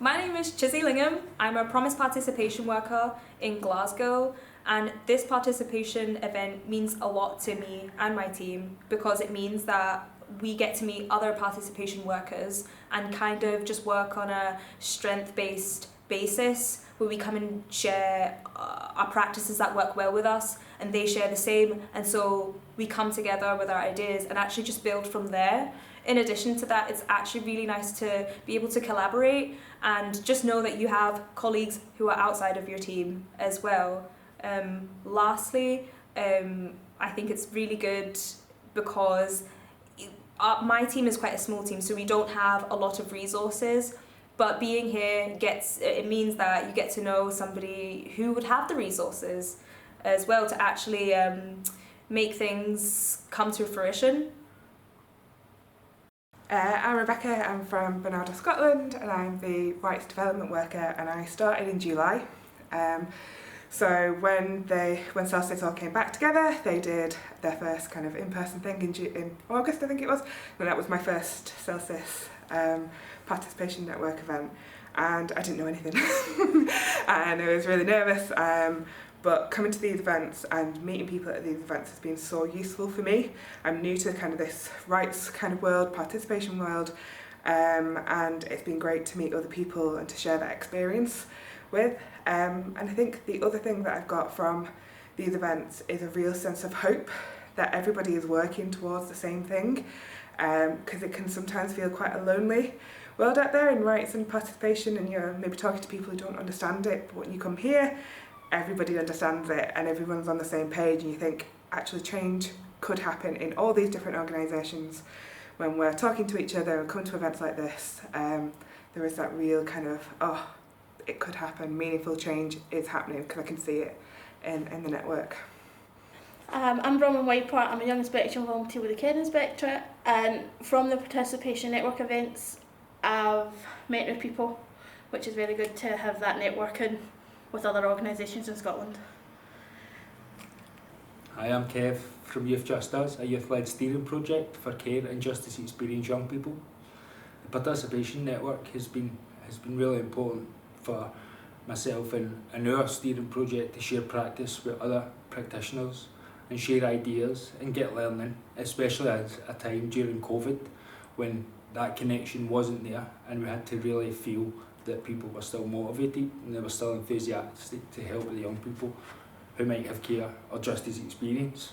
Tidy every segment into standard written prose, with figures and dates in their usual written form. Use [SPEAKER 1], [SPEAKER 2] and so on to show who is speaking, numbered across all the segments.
[SPEAKER 1] My name is Chizzy Lingham. I'm a Promise Participation Worker in Glasgow, and this participation event means a lot to me and my team because it means that we get to meet other participation workers and kind of just work on a strength-based basis where we come and share our practices that work well with us and they share the same, and so we come together with our ideas and actually just build from there. In addition to that, it's actually really nice to be able to collaborate and just know that you have colleagues who are outside of your team as well. Lastly, I think it's really good because my team is quite a small team, so we don't have a lot of resources, but being here it means that you get to know somebody who would have the resources as well to actually make things come to fruition.
[SPEAKER 2] I'm Rebecca, I'm from Bernardo, Scotland, and I'm the Rights Development Worker, and I started in July. So when CELCIS all came back together, they did their first kind of in-person thing in August, I think it was, and that was my first CELCIS Participation Network event, and I didn't know anything and I was really nervous, but coming to these events and meeting people at these events has been so useful for me. I'm new to kind of this rights kind of world, participation world, and it's been great to meet other people and to share that experience with. And I think the other thing that I've got from these events is a real sense of hope that everybody is working towards the same thing, because it can sometimes feel quite a lonely world out there in rights and participation, and you're maybe talking to people who don't understand it, but when you come here, everybody understands it and everyone's on the same page, and you think actually change could happen in all these different organisations. When we're talking to each other and come to events like this, there is that real kind of, oh, it could happen, meaningful change is happening because I can see it in the network.
[SPEAKER 3] I'm Roman Whitepart. I'm a young inspector and volunteer with the Care Inspectorate, and from the Participation Network events I've met with people, which is very good to have that networking with other organisations in Scotland.
[SPEAKER 4] Hi, I'm Kev from Youth Just Us, a youth-led steering project for care and justice experienced young people. The Participation Network has been really important for myself and our steering project to share practice with other practitioners and share ideas and get learning, especially at a time during COVID when that connection wasn't there and we had to really feel that people were still motivated and they were still enthusiastic to help the young people who might have care or justice experience.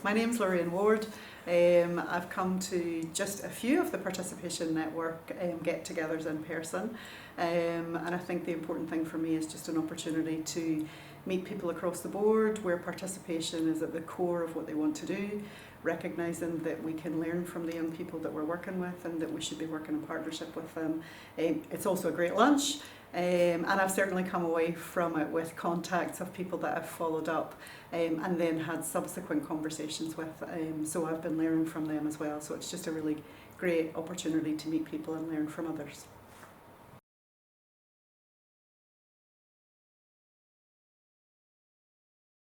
[SPEAKER 5] My name's Lorraine Ward. I've come to just a few of the Participation Network get-togethers in person, and I think the important thing for me is just an opportunity to meet people across the board where participation is at the core of what they want to do, recognising that we can learn from the young people that we're working with and that we should be working in partnership with them. It's also a great lunch, and I've certainly come away from it with contacts of people that I've followed up and then had subsequent conversations with, so I've been learning from them as well, so it's just a really great opportunity to meet people and learn from others.